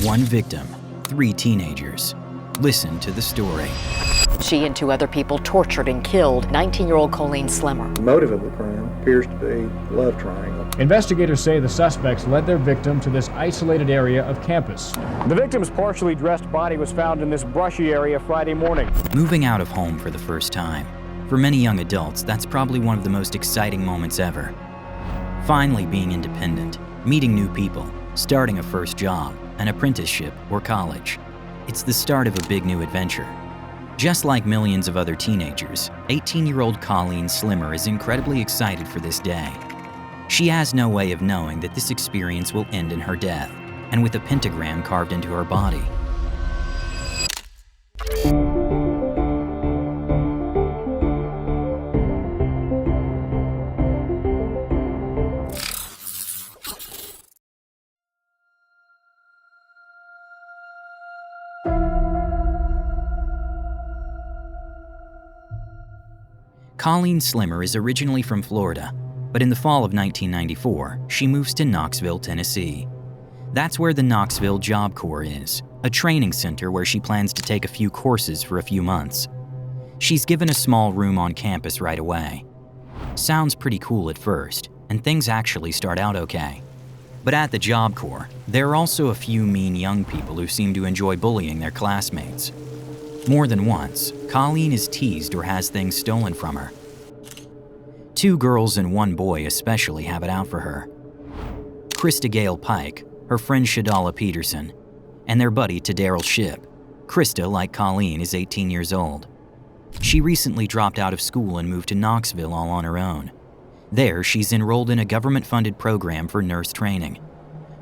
One victim, 3 teenagers. Listen to the story. She and 2 other people tortured and killed 19-year-old Colleen Slemmer. The motive of the crime appears to be love triangle. Investigators say the suspects led their victim to this isolated area of campus. The victim's partially dressed body was found in this brushy area Friday morning. Moving out of home for the first time. For many young adults, that's probably one of the most exciting moments ever. Finally being independent, meeting new people, starting a first job, an apprenticeship, or college. It's the start of a big new adventure. Just like millions of other teenagers, 18-year-old Colleen Slemmer is incredibly excited for this day. She has no way of knowing that this experience will end in her death, and with a pentagram carved into her body. Colleen Slemmer is originally from Florida, but in the fall of 1994, she moves to Knoxville, Tennessee. That's where the Knoxville Job Corps is, a training center where she plans to take a few courses for a few months. She's given a small room on campus right away. Sounds pretty cool at first, and things actually start out okay. But at the Job Corps, there are also a few mean young people who seem to enjoy bullying their classmates. More than once, Colleen is teased or has things stolen from her. 2 girls and 1 boy especially have it out for her. Christa Pike, her friend Shadala Peterson, and their buddy Daryl Shipp. Christa, like Colleen, is 18 years old. She recently dropped out of school and moved to Knoxville all on her own. There, she's enrolled in a government-funded program for nurse training.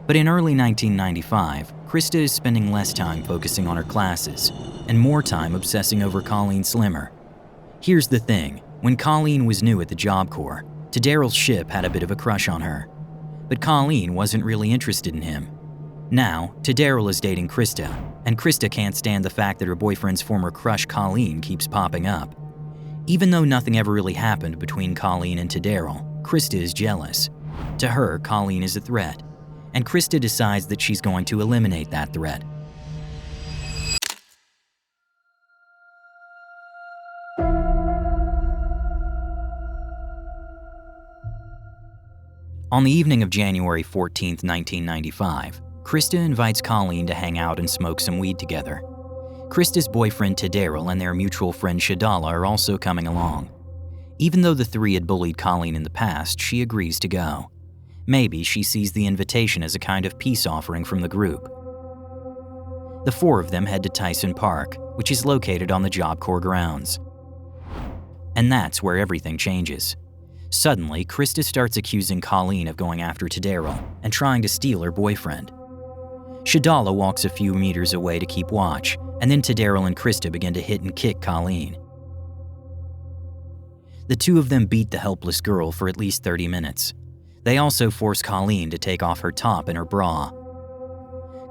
But in early 1995, Christa is spending less time focusing on her classes and more time obsessing over Colleen Slemmer. Here's the thing, when Colleen was new at the Job Corps, Daryl Shipp had a bit of a crush on her. But Colleen wasn't really interested in him. Now, Daryl is dating Christa, and Christa can't stand the fact that her boyfriend's former crush Colleen keeps popping up. Even though nothing ever really happened between Colleen and Daryl, Christa is jealous. To her, Colleen is a threat, and Christa decides that she's going to eliminate that threat. On the evening of January 14, 1995, Christa invites Colleen to hang out and smoke some weed together. Christa's boyfriend Daryl and their mutual friend Shadala are also coming along. Even though the 3 had bullied Colleen in the past, she agrees to go. Maybe she sees the invitation as a kind of peace offering from the group. The 4 of them head to Tyson Park, which is located on the Job Corps grounds. And that's where everything changes. Suddenly, Christa starts accusing Colleen of going after Daryl and trying to steal her boyfriend. Shadala walks a few meters away to keep watch, and then Daryl and Christa begin to hit and kick Colleen. The 2 of them beat the helpless girl for at least 30 minutes. They also force Colleen to take off her top and her bra.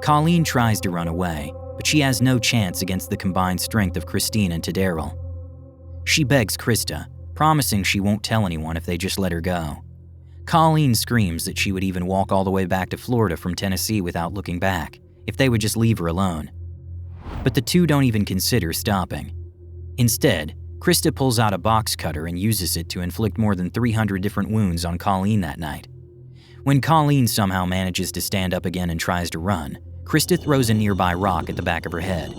Colleen tries to run away, but she has no chance against the combined strength of Christine and Daryl. She begs Christa, promising she won't tell anyone if they just let her go. Colleen screams that she would even walk all the way back to Florida from Tennessee without looking back, if they would just leave her alone. But the 2 don't even consider stopping. Instead, Christa pulls out a box cutter and uses it to inflict more than 300 different wounds on Colleen that night. When Colleen somehow manages to stand up again and tries to run, Christa throws a nearby rock at the back of her head.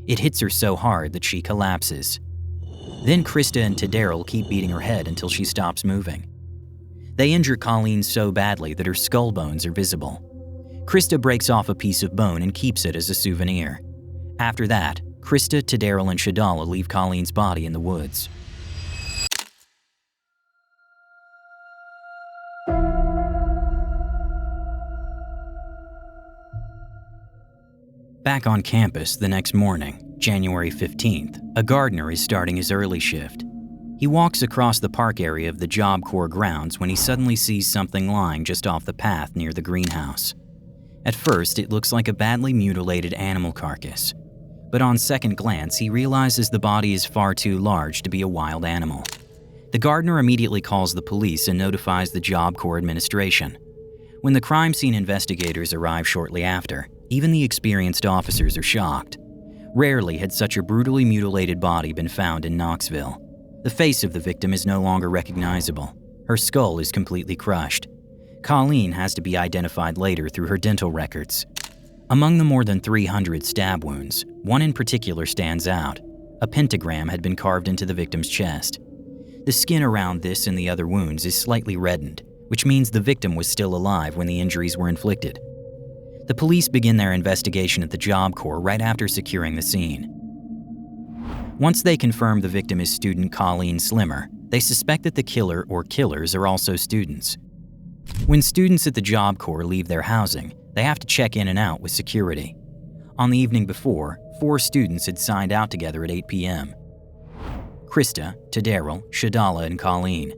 It hits her so hard that she collapses. Then Christa and Daryl keep beating her head until she stops moving. They injure Colleen so badly that her skull bones are visible. Christa breaks off a piece of bone and keeps it as a souvenir. After that, Christa, Daryl, and Shadala leave Colleen's body in the woods. Back on campus the next morning, January 15th, a gardener is starting his early shift. He walks across the park area of the Job Corps grounds when he suddenly sees something lying just off the path near the greenhouse. At first, it looks like a badly mutilated animal carcass. But on second glance, he realizes the body is far too large to be a wild animal. The gardener immediately calls the police and notifies the Job Corps administration. When the crime scene investigators arrive shortly after, even the experienced officers are shocked. Rarely had such a brutally mutilated body been found in Knoxville. The face of the victim is no longer recognizable. Her skull is completely crushed. Colleen has to be identified later through her dental records. Among the more than 300 stab wounds, one in particular stands out. A pentagram had been carved into the victim's chest. The skin around this and the other wounds is slightly reddened, which means the victim was still alive when the injuries were inflicted. The police begin their investigation at the Job Corps right after securing the scene. Once they confirm the victim is student Colleen Slemmer, they suspect that the killer or killers are also students. When students at the Job Corps leave their housing, they have to check in and out with security. On the evening before, 4 students had signed out together at 8 p.m. Christa, Tadaryl, Shadala, and Colleen,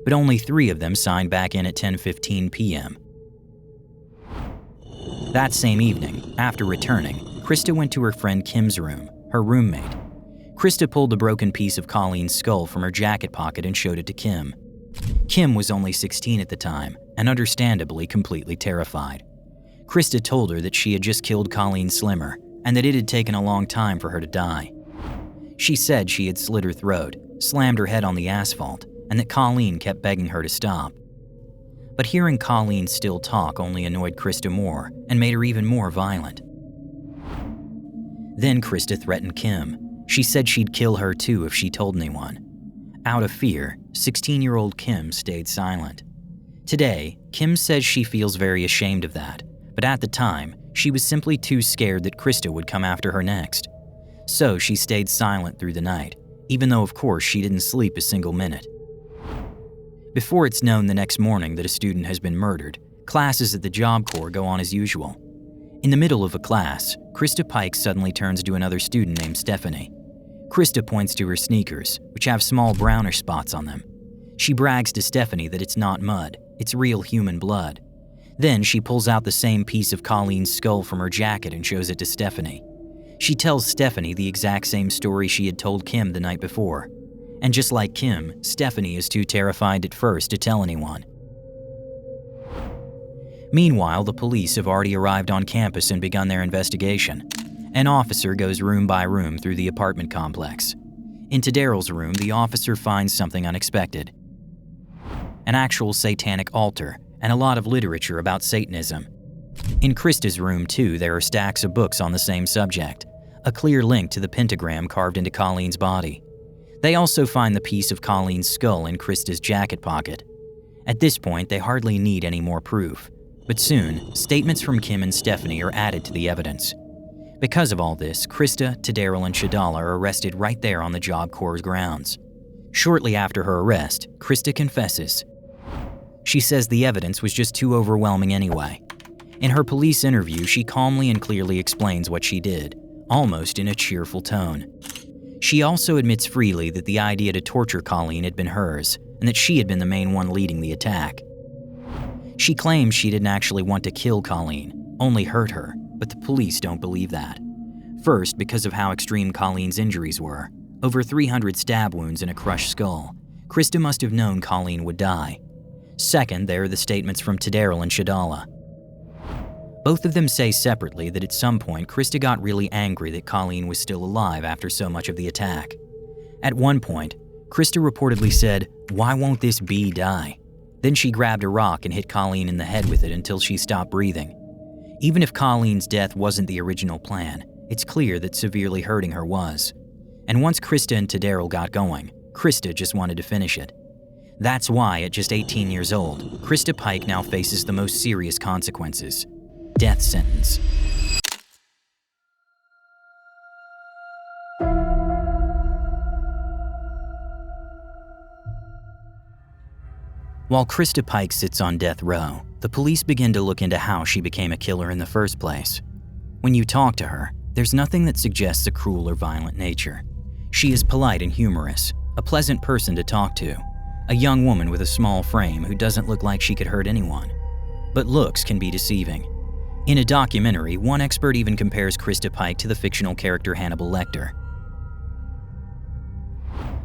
but only 3 of them signed back in at 10:15 p.m. That same evening, after returning, Christa went to her friend Kim's room, her roommate. Christa pulled a broken piece of Colleen's skull from her jacket pocket and showed it to Kim. Kim was only 16 at the time, and understandably completely terrified. Christa told her that she had just killed Colleen Slemmer, and that it had taken a long time for her to die. She said she had slit her throat, slammed her head on the asphalt, and that Colleen kept begging her to stop. But hearing Colleen still talk only annoyed Christa more and made her even more violent. Then Christa threatened Kim. She said she'd kill her too if she told anyone. Out of fear, 16-year-old Kim stayed silent. Today, Kim says she feels very ashamed of that, but at the time, she was simply too scared that Christa would come after her next. So she stayed silent through the night, even though of course she didn't sleep a single minute. Before it's known the next morning that a student has been murdered, classes at the Job Corps go on as usual. In the middle of a class, Christa Pike suddenly turns to another student named Stephanie. Christa points to her sneakers, which have small brownish spots on them. She brags to Stephanie that it's not mud, it's real human blood. Then she pulls out the same piece of Colleen's skull from her jacket and shows it to Stephanie. She tells Stephanie the exact same story she had told Kim the night before. And just like Kim, Stephanie is too terrified at first to tell anyone. Meanwhile, the police have already arrived on campus and begun their investigation. An officer goes room by room through the apartment complex. In Tadaryl's room, the officer finds something unexpected. An actual satanic altar and a lot of literature about Satanism. In Christa's room, too, there are stacks of books on the same subject, a clear link to the pentagram carved into Colleen's body. They also find the piece of Colleen's skull in Christa's jacket pocket. At this point, they hardly need any more proof. But soon, statements from Kim and Stephanie are added to the evidence. Because of all this, Christa, Tadaryl, and Shadala are arrested right there on the Job Corps' grounds. Shortly after her arrest, Christa confesses. She says the evidence was just too overwhelming anyway. In her police interview, she calmly and clearly explains what she did, almost in a cheerful tone. She also admits freely that the idea to torture Colleen had been hers, and that she had been the main one leading the attack. She claims she didn't actually want to kill Colleen, only hurt her, but the police don't believe that. First, because of how extreme Colleen's injuries were. Over 300 stab wounds and a crushed skull. Christa must have known Colleen would die. Second, there are the statements from Tadaryl and Shadala. Both of them say separately that at some point Christa got really angry that Colleen was still alive after so much of the attack. At one point, Christa reportedly said, "Why won't this bee die?" Then she grabbed a rock and hit Colleen in the head with it until she stopped breathing. Even if Colleen's death wasn't the original plan, it's clear that severely hurting her was. And once Christa and Tadaryl got going, Christa just wanted to finish it. That's why, at just 18 years old, Christa Pike now faces the most serious consequences: death sentence. While Christa Pike sits on death row, the police begin to look into how she became a killer in the first place. When you talk to her, there's nothing that suggests a cruel or violent nature. She is polite and humorous, a pleasant person to talk to, a young woman with a small frame who doesn't look like she could hurt anyone. But looks can be deceiving. In a documentary, one expert even compares Christa Pike to the fictional character Hannibal Lecter.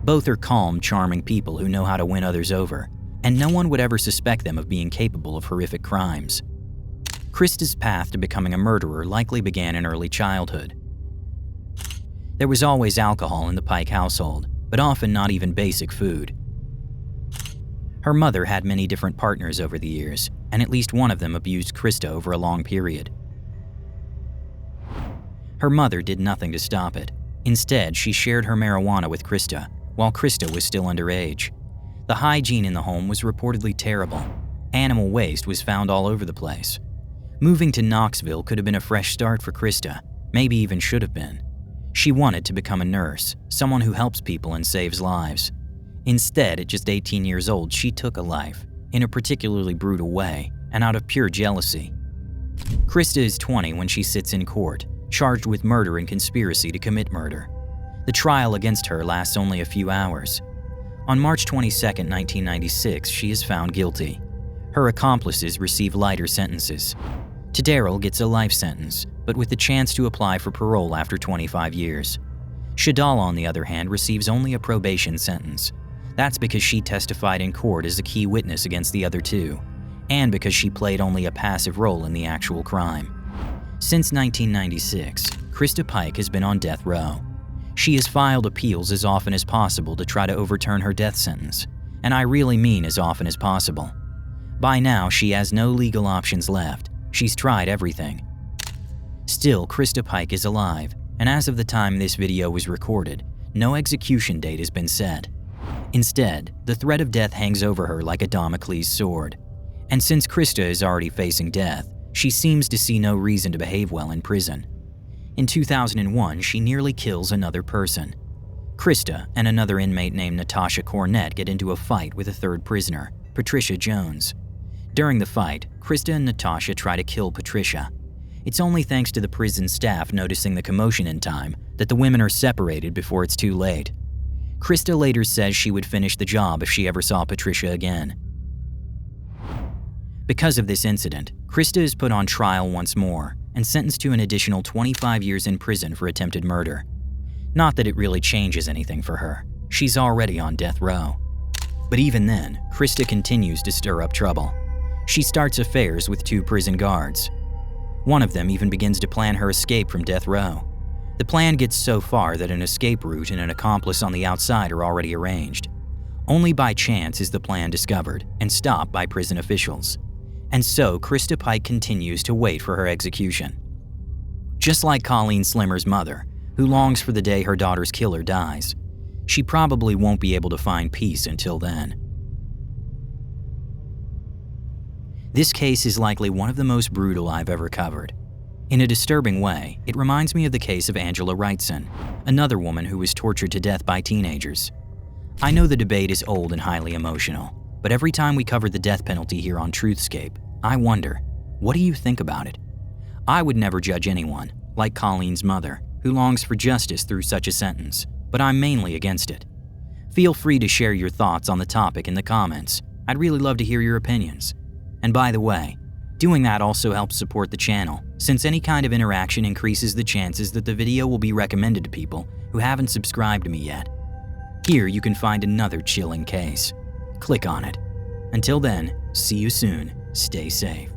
Both are calm, charming people who know how to win others over, and no one would ever suspect them of being capable of horrific crimes. Christa's path to becoming a murderer likely began in early childhood. There was always alcohol in the Pike household, but often not even basic food. Her mother had many different partners over the years, and at least one of them abused Christa over a long period. Her mother did nothing to stop it. Instead, she shared her marijuana with Christa, while Christa was still underage. The hygiene in the home was reportedly terrible. Animal waste was found all over the place. Moving to Knoxville could have been a fresh start for Christa, maybe even should have been. She wanted to become a nurse, someone who helps people and saves lives. Instead, at just 18 years old, she took a life, in a particularly brutal way, and out of pure jealousy. Christa is 20 when she sits in court, charged with murder and conspiracy to commit murder. The trial against her lasts only a few hours. On March 22, 1996, she is found guilty. Her accomplices receive lighter sentences. Taddaryl gets a life sentence, but with the chance to apply for parole after 25 years. Shadal, on the other hand, receives only a probation sentence. That's because she testified in court as a key witness against the other two, and because she played only a passive role in the actual crime. Since 1996, Christa Pike has been on death row. She has filed appeals as often as possible to try to overturn her death sentence, and I really mean as often as possible. By now, she has no legal options left. She's tried everything. Still, Christa Pike is alive, and as of the time this video was recorded, no execution date has been set. Instead, the threat of death hangs over her like a Damocles sword. And since Christa is already facing death, she seems to see no reason to behave well in prison. In 2001, she nearly kills another person. Christa and another inmate named Natasha Cornett get into a fight with a third prisoner, Patricia Jones. During the fight, Christa and Natasha try to kill Patricia. It's only thanks to the prison staff noticing the commotion in time that the women are separated before it's too late. Christa later says she would finish the job if she ever saw Patricia again. Because of this incident, Christa is put on trial once more and sentenced to an additional 25 years in prison for attempted murder. Not that it really changes anything for her. She's already on death row. But even then, Christa continues to stir up trouble. She starts affairs with two prison guards. One of them even begins to plan her escape from death row. The plan gets so far that an escape route and an accomplice on the outside are already arranged. Only by chance is the plan discovered and stopped by prison officials. And so Christa Pike continues to wait for her execution. Just like Colleen Slemmer's mother, who longs for the day her daughter's killer dies, she probably won't be able to find peace until then. This case is likely one of the most brutal I've ever covered. In a disturbing way, it reminds me of the case of Angela Wrightson, another woman who was tortured to death by teenagers. I know the debate is old and highly emotional, but every time we cover the death penalty here on Truthscape, I wonder, what do you think about it? I would never judge anyone, like Colleen's mother, who longs for justice through such a sentence, but I'm mainly against it. Feel free to share your thoughts on the topic in the comments. I'd really love to hear your opinions. And by the way, doing that also helps support the channel, since any kind of interaction increases the chances that the video will be recommended to people who haven't subscribed to me yet. Here you can find another chilling case. Click on it. Until then, see you soon. Stay safe.